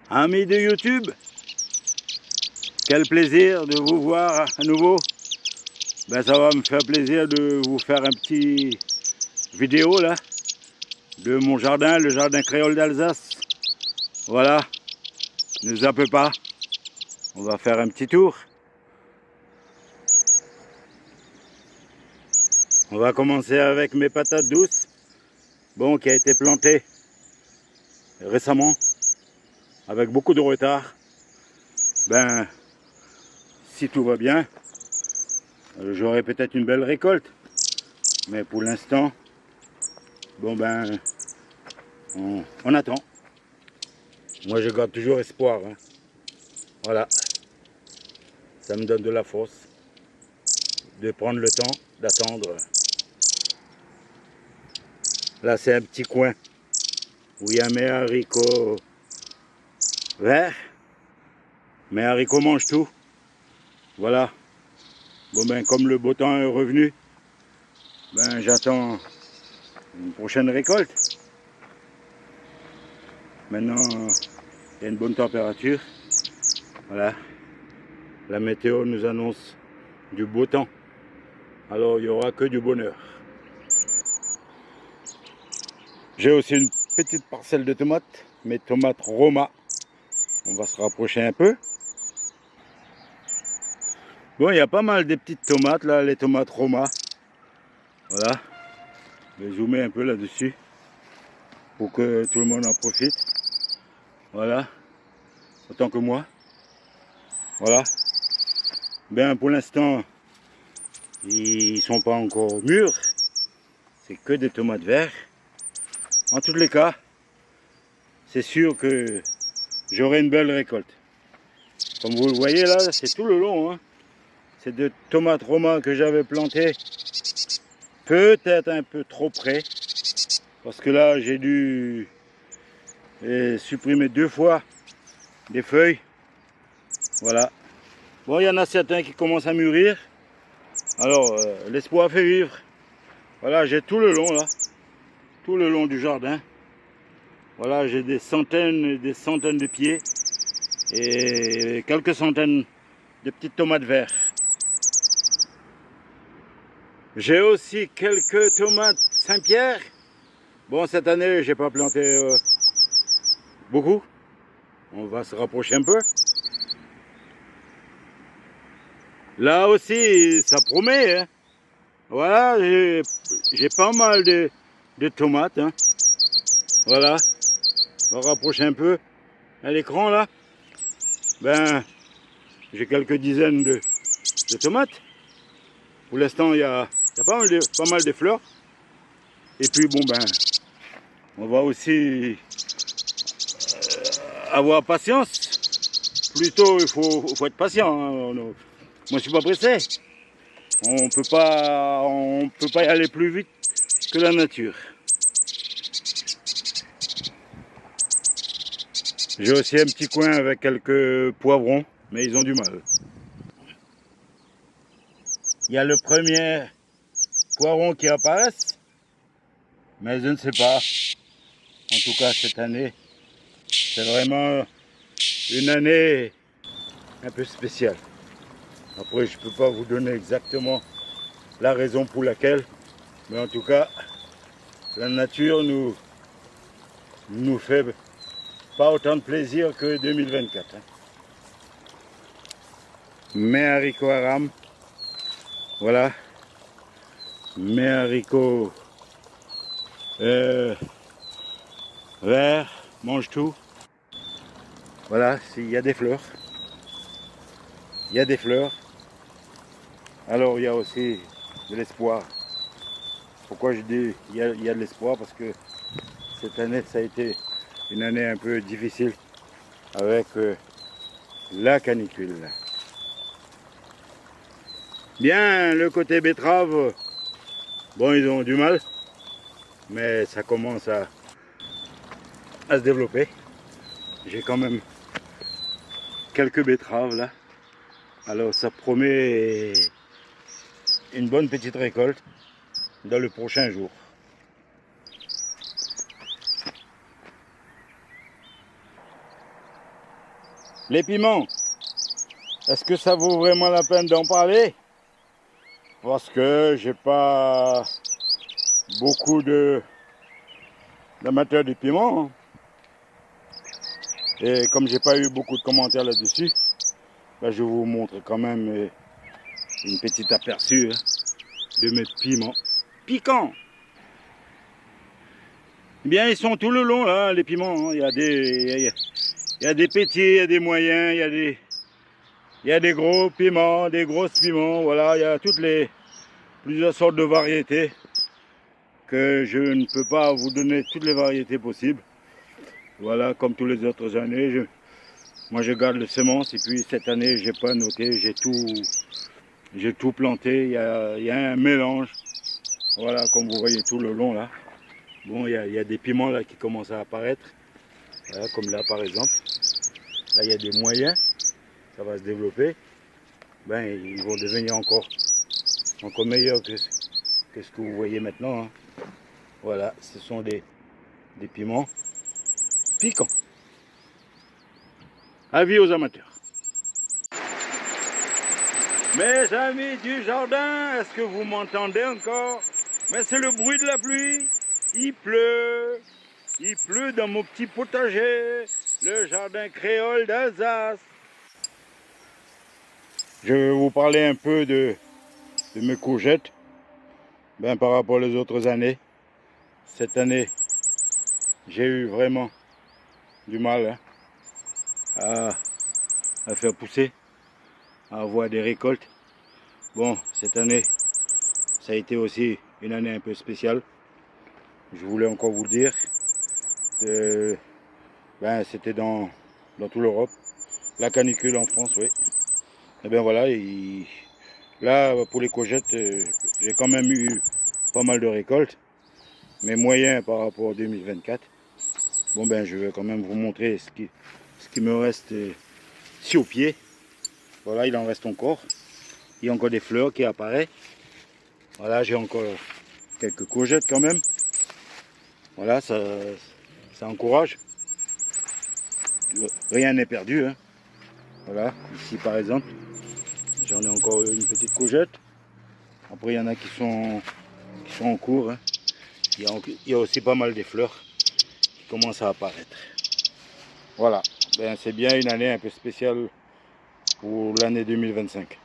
Amis de YouTube, quel plaisir de vous voir à nouveau. Ben, ça va me faire plaisir de vous faire un petit vidéo là de mon jardin, le jardin créole d'Alsace. Voilà, ne zappez pas, on va faire un petit tour. On va commencer avec mes patates douces, bon, qui a été plantée récemment avec beaucoup de retard. Ben, si tout va bien, j'aurai peut-être une belle récolte, mais pour l'instant, bon ben, on attend. Moi je garde toujours espoir, hein. Voilà, ça me donne de la force de prendre le temps d'attendre. Là c'est un petit coin où il y a mes haricots verts. Mes haricots mangent tout. Voilà. Bon ben comme le beau temps est revenu, ben j'attends une prochaine récolte. Maintenant il y a une bonne température. Voilà. La météo nous annonce du beau temps. Alors il n'y aura que du bonheur. J'ai aussi une petite parcelle de tomates, mes tomates Roma. On va se rapprocher un peu. Bon, il y a pas mal de petites tomates là, les tomates Roma. Voilà. Je vais zoomer un peu là-dessus pour que tout le monde en profite. Voilà. Autant que moi. Voilà. Bien, pour l'instant, ils sont pas encore mûrs. C'est que des tomates vertes. En tous les cas, c'est sûr que j'aurai une belle récolte. Comme vous le voyez là, c'est tout le long, hein. C'est des tomates Roma que j'avais plantées peut-être un peu trop près. Parce que là, j'ai dû supprimer 2 fois des feuilles. Voilà. Bon, il y en a certains qui commencent à mûrir. Alors, l'espoir fait vivre. Voilà, j'ai tout le long là. Tout le long du jardin. Voilà, j'ai des centaines et des centaines de pieds. Et quelques centaines de petites tomates vertes. J'ai aussi quelques tomates Saint-Pierre. Bon, cette année, j'ai pas planté beaucoup. On va se rapprocher un peu. Là aussi, ça promet, hein. Voilà, j'ai pas mal de tomates, hein. Voilà, on va rapprocher un peu à l'écran là. Ben, j'ai quelques dizaines de tomates. Pour l'instant, il y a pas mal de fleurs. Et puis bon ben, on va aussi avoir patience. Plutôt, il faut être patient, hein. Moi, je suis pas pressé. On peut pas y aller plus vite que la nature. J'ai aussi un petit coin avec quelques poivrons, mais ils ont du mal. Il y a le premier poivron qui apparaît, mais je ne sais pas. En tout cas, cette année, c'est vraiment une année un peu spéciale. Après, je ne peux pas vous donner exactement la raison pour laquelle, mais en tout cas, la nature nous fait pas autant de plaisir que 2024. Hein. Mes haricots aram, voilà, mes haricots verts, mange tout. Voilà, il y a des fleurs. Il y a des fleurs. Alors il y a aussi de l'espoir. Pourquoi je dis il y a de l'espoir? Parce que cette année, ça a été une année un peu difficile avec la canicule. Bien, le côté betterave, bon, ils ont du mal, mais ça commence à se développer. J'ai quand même quelques betteraves là. Alors ça promet une bonne petite récolte dans le prochain jour. Les piments, est-ce que ça vaut vraiment la peine d'en parler? Parce que j'ai pas beaucoup d'amateurs de piments. Hein. Et comme j'ai pas eu beaucoup de commentaires là-dessus, ben je vous montre quand même une petite aperçu hein, de mes piments piquants. Eh bien, ils sont tout le long là, les piments. Hein. Il y a des petits, il y a des moyens, il y a des gros piments, des grosses piments. Voilà, il y a plusieurs sortes de variétés que je ne peux pas vous donner toutes les variétés possibles. Voilà, comme tous les autres années, moi je garde les semences et puis cette année j'ai pas noté, j'ai tout planté. Il y a un mélange. Voilà, comme vous voyez tout le long là. Bon, il y a des piments là qui commencent à apparaître. Voilà, comme là par exemple. Là il y a des moyens, ça va se développer. Ben ils vont devenir encore meilleurs que ce que vous voyez maintenant. Hein. Voilà, ce sont des piments piquants. Avis aux amateurs. Mes amis du jardin, est-ce que vous m'entendez encore? Mais c'est le bruit de la pluie. Il pleut dans mon petit potager, le jardin créole d'Alsace. Je vais vous parler un peu de mes courgettes. Ben, par rapport aux autres années, cette année, j'ai eu vraiment du mal hein, à faire pousser, à avoir des récoltes. Bon, cette année, ça a été aussi une année un peu spéciale. Je voulais encore vous le dire. Ben, c'était dans toute l'Europe. La canicule en France, oui. Et bien voilà, là pour les courgettes, j'ai quand même eu pas mal de récoltes. Mais moyens par rapport à 2024. Bon ben je vais quand même vous montrer ce qui me reste ici au pied. Voilà, il en reste encore. Il y a encore des fleurs qui apparaissent. Voilà, j'ai encore quelques courgettes quand même. Voilà, ça encourage. Rien n'est perdu. Hein. Voilà, ici par exemple, j'en ai encore une petite courgette. Après, il y en a qui sont en cours. Hein. Il y a aussi pas mal de fleurs qui commencent à apparaître. Voilà, ben, c'est bien une année un peu spéciale pour l'année 2025.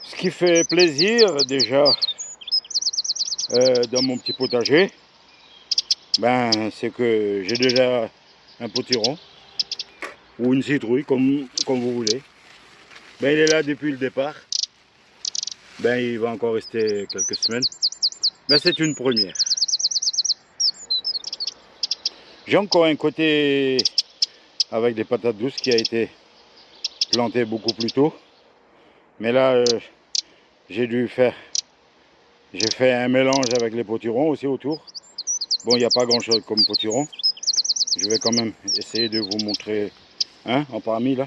Ce qui fait plaisir déjà dans mon petit potager, ben, c'est que j'ai déjà un potiron ou une citrouille comme vous voulez. Ben, il est là depuis le départ. Ben, il va encore rester quelques semaines. Ben, c'est une première. J'ai encore un côté avec des patates douces qui a été planté beaucoup plus tôt. Mais là, j'ai fait un mélange avec les potirons aussi autour. Bon, il n'y a pas grand chose comme potiron. Je vais quand même essayer de vous montrer un en parmi là.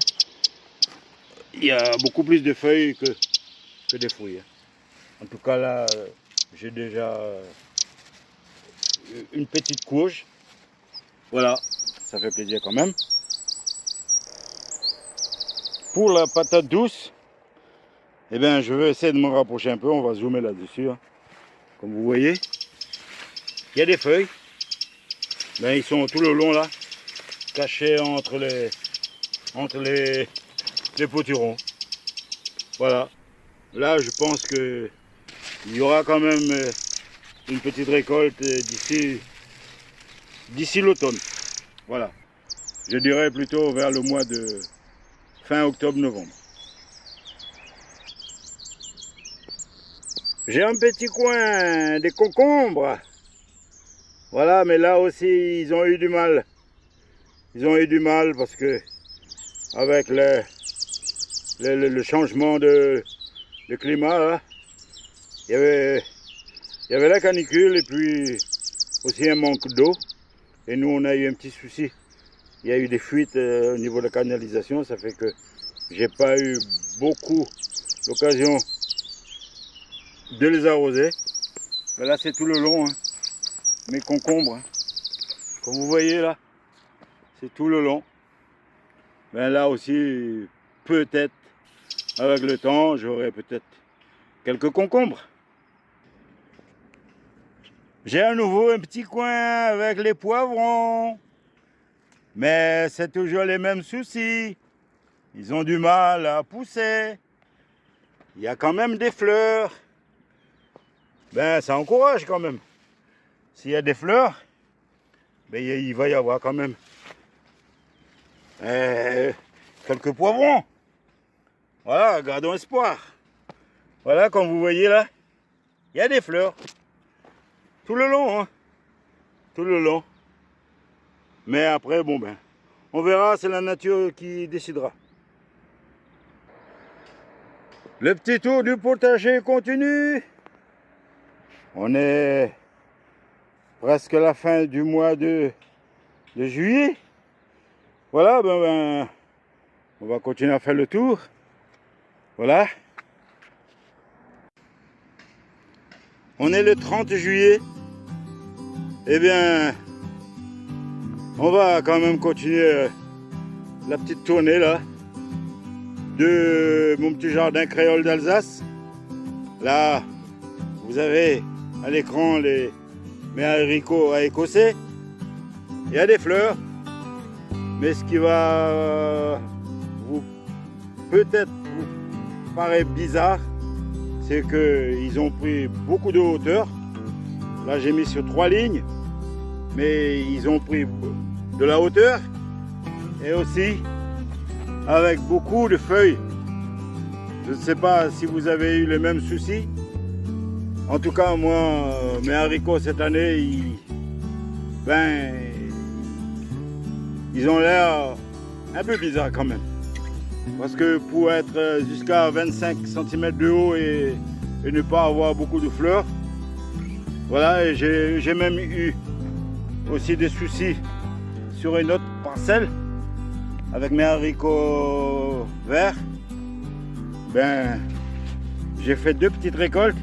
Il y a beaucoup plus de feuilles que des fruits. En tout cas là, j'ai déjà une petite courge. Voilà, ça fait plaisir quand même. Pour la patate douce, eh bien, je vais essayer de me rapprocher un peu. On va zoomer là-dessus. Hein. Comme vous voyez, il y a des feuilles. Ben, ils sont tout le long là, cachés entre les potirons. Voilà. Là, je pense que il y aura quand même une petite récolte d'ici l'automne. Voilà. Je dirais plutôt vers le mois de fin octobre-novembre. J'ai un petit coin des concombres. Voilà, mais là aussi, ils ont eu du mal. Ils ont eu du mal parce que avec le changement de climat, là, il y avait la canicule et puis aussi un manque d'eau. Et nous, on a eu un petit souci. Il y a eu des fuites au niveau de la canalisation. Ça fait que j'ai pas eu beaucoup l'occasion de les arroser. Mais là, c'est tout le long. Hein. Mes concombres. Hein. Comme vous voyez là, c'est tout le long. Ben là aussi, peut-être, avec le temps, j'aurai peut-être quelques concombres. J'ai à nouveau un petit coin avec les poivrons. Mais c'est toujours les mêmes soucis. Ils ont du mal à pousser. Il y a quand même des fleurs. Ben, ça encourage quand même. S'il y a des fleurs, ben, il va y avoir quand même quelques poivrons. Voilà, gardons espoir. Voilà, comme vous voyez là, il y a des fleurs. Tout le long, hein. Tout le long. Mais après, bon ben, on verra, c'est la nature qui décidera. Le petit tour du potager continue. On est presque à la fin du mois de juillet. Voilà, ben, on va continuer à faire le tour. Voilà. On est le 30 juillet. Eh bien, on va quand même continuer la petite tournée là de mon petit jardin créole d'Alsace. Là, vous avez à l'écran mes haricots à écossais. Il y a des fleurs, mais ce qui va peut-être vous paraître bizarre, c'est qu'ils ont pris beaucoup de hauteur. Là, j'ai mis sur 3 lignes, mais ils ont pris de la hauteur et aussi avec beaucoup de feuilles. Je ne sais pas si vous avez eu les mêmes soucis. En tout cas, moi, mes haricots cette année, ils ont l'air un peu bizarres quand même. Parce que pour être jusqu'à 25 cm de haut et ne pas avoir beaucoup de fleurs, voilà, et j'ai même eu aussi des soucis sur une autre parcelle avec mes haricots verts. Ben, j'ai fait 2 petites récoltes,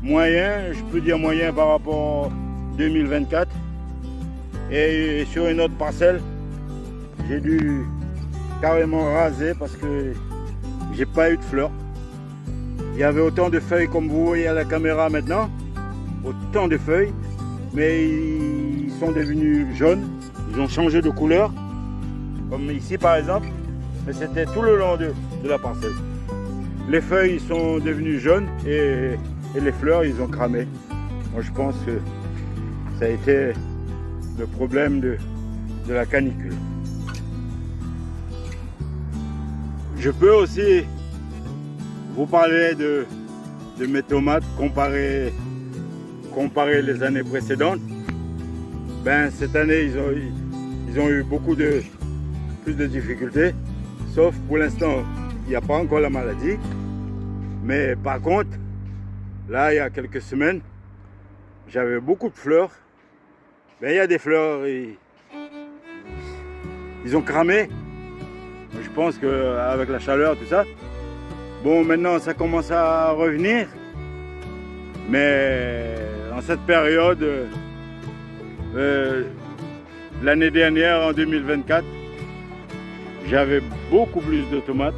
moyen, je peux dire moyen par rapport à 2024. Et sur une autre parcelle, j'ai dû carrément raser parce que j'ai pas eu de fleurs. Il y avait autant de feuilles comme vous voyez à la caméra maintenant, autant de feuilles, mais ils sont devenus jaunes, ils ont changé de couleur, comme ici par exemple, mais c'était tout le long de la parcelle. Les feuilles sont devenues jaunes et les fleurs ils ont cramé. Moi je pense que ça a été le problème de la canicule. Je peux aussi vous parler de mes tomates comparer les années précédentes. Ben, cette année, ils ont eu plus de difficultés. Sauf pour l'instant, il n'y a pas encore la maladie. Mais par contre, là, il y a quelques semaines, j'avais beaucoup de fleurs. Ben, il y a des fleurs, ils ont cramé. Je pense qu'avec la chaleur, tout ça. Bon, maintenant, ça commence à revenir. Mais en cette période, l'année dernière, en 2024, j'avais beaucoup plus de tomates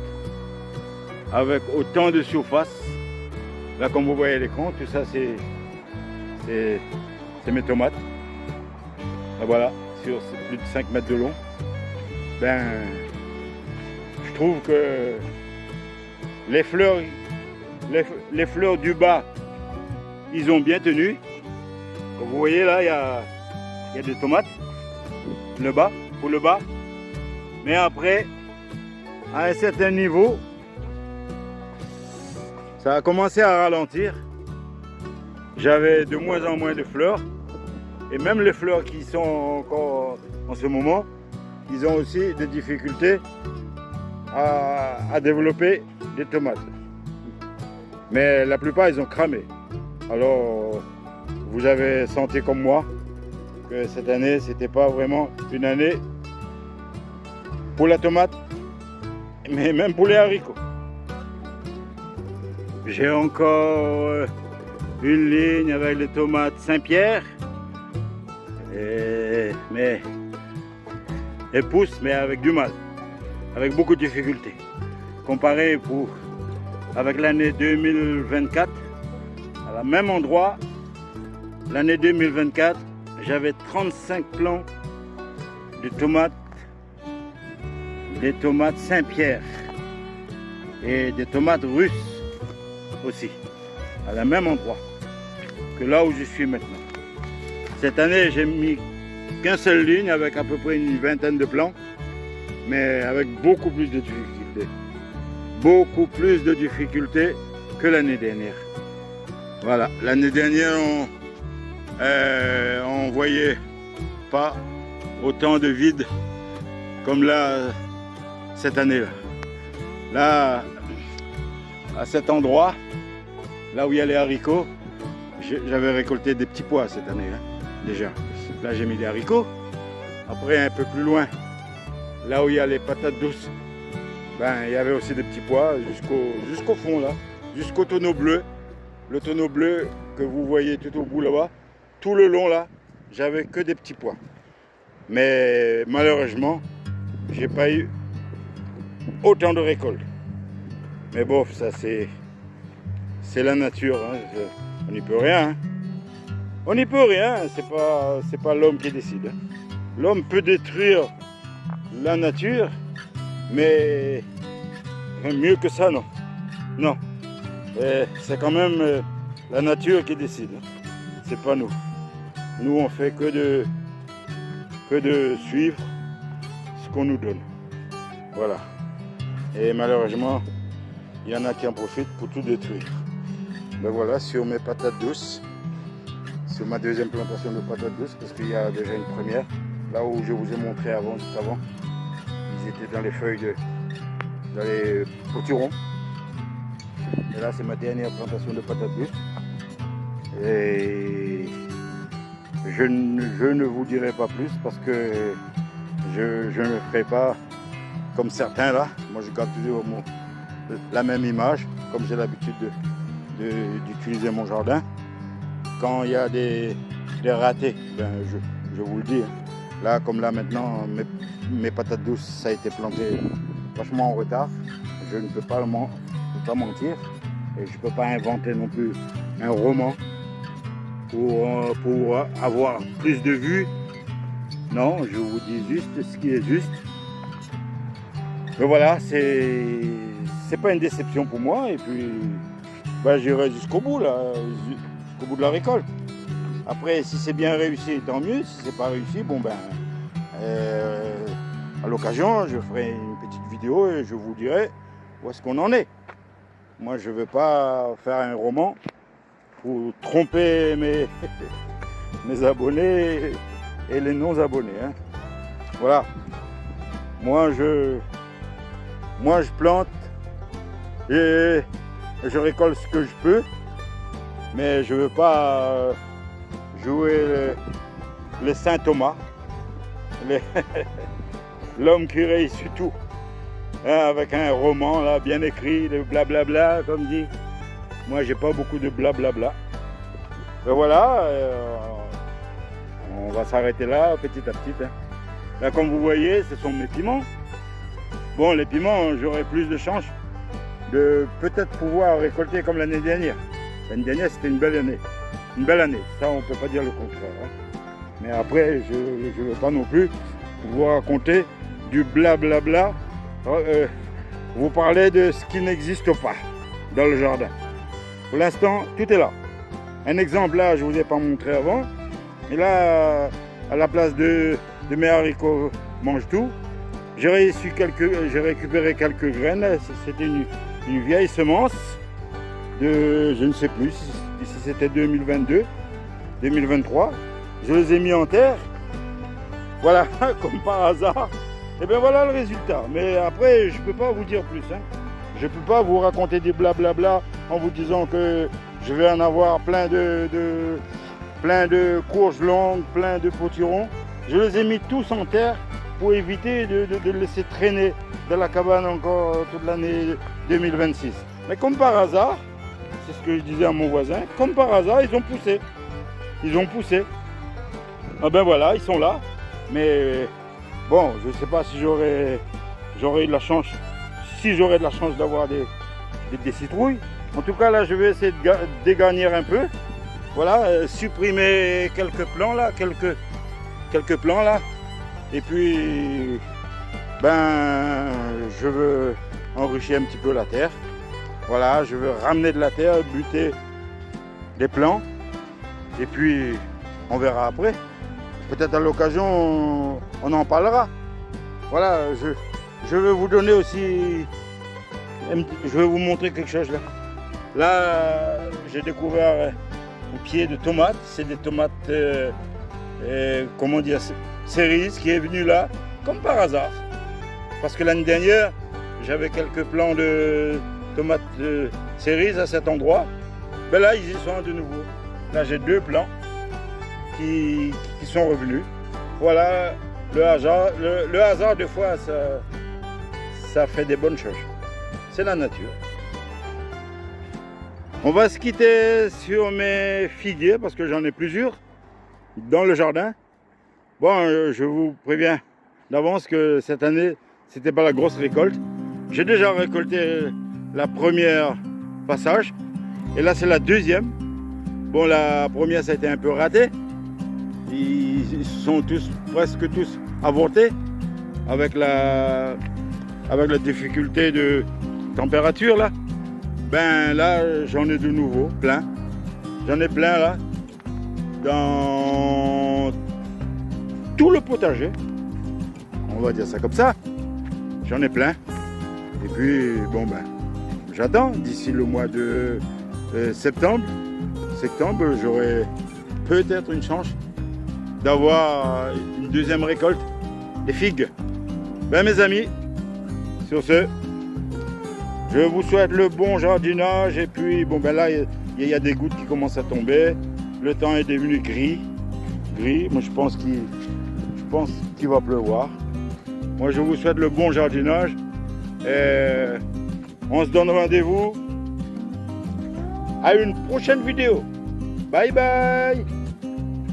avec autant de surface. Là, comme vous voyez à l'écran, tout ça, c'est mes tomates. Et voilà, sur plus de 5 mètres de long. Ben, je trouve que les fleurs du bas, ils ont bien tenu. Comme vous voyez là, il y a des tomates, pour le bas. Mais après, à un certain niveau, ça a commencé à ralentir. J'avais de moins en moins de fleurs. Et même les fleurs qui sont encore en ce moment, ils ont aussi des difficultés à développer des tomates. Mais la plupart, ils ont cramé. Alors, vous avez senti comme moi que cette année, c'était pas vraiment une année pour la tomate, mais même pour les haricots. J'ai encore une ligne avec les tomates Saint-Pierre. Mais elles poussent, mais avec du mal, avec beaucoup de difficultés. Comparé avec l'année 2024, à la même endroit, l'année 2024, j'avais 35 plants de tomates, des tomates Saint-Pierre et des tomates russes aussi, à la même endroit que là où je suis maintenant. Cette année, j'ai mis qu'une seule ligne avec à peu près une vingtaine de plants, mais avec beaucoup plus de difficultés. Beaucoup plus de difficultés que l'année dernière. Voilà, l'année dernière, on ne voyait pas autant de vide comme là, cette année-là. Là, à cet endroit, là où il y a les haricots, j'avais récolté des petits pois cette année, déjà. Là, j'ai mis des haricots. Après, un peu plus loin, là où il y a les patates douces, ben, il y avait aussi des petits pois jusqu'au fond, là, jusqu'au tonneau bleu. Le tonneau bleu que vous voyez tout au bout là-bas, tout le long là, j'avais que des petits pois. Mais malheureusement, j'ai pas eu autant de récoltes. Mais bon, ça c'est la nature, hein. On n'y peut rien. Hein. On n'y peut rien, c'est pas l'homme qui décide. Hein. L'homme peut détruire la nature, mais mieux que ça, non. Non. C'est quand même la nature qui décide. C'est pas nous. Nous, on fait que de suivre ce qu'on nous donne. Voilà. Et malheureusement, il y en a qui en profitent pour tout détruire. Ben voilà, sur mes patates douces, sur ma deuxième plantation de patates douces, parce qu'il y a déjà une première, là où je vous ai montré avant, juste avant, ils étaient dans les feuilles, dans les potirons. Et là, c'est ma dernière plantation de patates douces. Et je ne vous dirai pas plus parce que je ne ferai pas comme certains là. Moi, je garde toujours la même image, comme j'ai l'habitude d'utiliser mon jardin. Quand il y a des ratés, ben je vous le dis. Là, comme là maintenant, mes patates douces, ça a été planté vachement en retard. Je ne peux pas mentir. Et je ne peux pas inventer non plus un roman pour avoir plus de vues. Non, je vous dis juste ce qui est juste. Mais voilà, c'est pas une déception pour moi. Et puis, ben, j'irai jusqu'au bout, là, jusqu'au bout de la récolte. Après, si c'est bien réussi, tant mieux. Si c'est pas réussi, bon ben, à l'occasion, je ferai une petite vidéo et je vous dirai où est-ce qu'on en est. Moi, je ne veux pas faire un roman pour tromper mes abonnés et les non-abonnés. Hein. Voilà. Moi, je plante et je récolte ce que je peux, mais je ne veux pas jouer les Saint Thomas, l'homme qui réussit tout. Avec un roman là, bien écrit, de blablabla, comme dit. Moi, j'ai pas beaucoup de blablabla. Ben voilà, on va s'arrêter là, petit à petit. Hein. Là, comme vous voyez, ce sont mes piments. Bon, les piments, j'aurai plus de chance de peut-être pouvoir récolter comme l'année dernière. L'année dernière, c'était une belle année. Une belle année, ça, on peut pas dire le contraire. Hein. Mais après, je ne veux pas non plus vous raconter du blablabla. Vous parlez de ce qui n'existe pas dans le jardin. Pour l'instant, tout est là. Un exemple là, je ne vous ai pas montré avant. Et là, à la place de mes haricots mange tout, j'ai récupéré quelques graines. C'était une vieille semence de, je ne sais plus si c'était 2022, 2023. Je les ai mis en terre. Voilà, comme par hasard. Et bien voilà le résultat. Mais après, je ne peux pas vous dire plus. Hein. Je ne peux pas vous raconter des blablabla en vous disant que je vais en avoir plein de courges longues, plein de potirons. Je les ai mis tous en terre pour éviter de laisser traîner dans la cabane encore toute l'année 2026. Mais comme par hasard, c'est ce que je disais à mon voisin, comme par hasard, ils ont poussé. Ils ont poussé. Ah ben voilà, ils sont là. Mais Bon, je ne sais pas si j'aurais eu de la chance, si j'aurais de la chance d'avoir des citrouilles. En tout cas, là, je vais essayer de dégarnir un peu. Voilà, supprimer quelques plants là, quelques plants là. Et puis, ben, je veux enrichir un petit peu la terre. Voilà, je veux ramener de la terre, buter des plants. Et puis, on verra après. Peut-être à l'occasion, on en parlera. Voilà, je vais vous donner aussi, je vais vous montrer quelque chose là. Là, j'ai découvert un pied de tomates. C'est des tomates, comment dire, cerises qui est venu là, comme par hasard. Parce que l'année dernière, j'avais quelques plants de tomates cerises à cet endroit. Ben là, ils y sont de nouveau. Là, j'ai 2 plants qui sont revenus. Voilà, le hasard des fois, ça fait des bonnes choses. C'est la nature. On va se quitter sur mes figuiers parce que j'en ai plusieurs dans le jardin. Bon, je vous préviens d'avance que cette année, c'était pas la grosse récolte. J'ai déjà récolté la première passage et là c'est la deuxième. Bon, la première ça a été un peu raté. Ils sont presque tous avortés avec la difficulté de température là. Ben là j'en ai de nouveau plein. J'en ai plein là dans tout le potager. On va dire ça comme ça. J'en ai plein. Et puis bon ben j'attends d'ici le mois de septembre, j'aurai peut-être une chance d'avoir une deuxième récolte des figues. Ben mes amis, sur ce, je vous souhaite le bon jardinage. Et puis bon ben là il y a des gouttes qui commencent à tomber. Le temps est devenu gris. Moi je pense qu'il va pleuvoir. Moi je vous souhaite le bon jardinage. Et on se donne rendez-vous à une prochaine vidéo. Bye bye.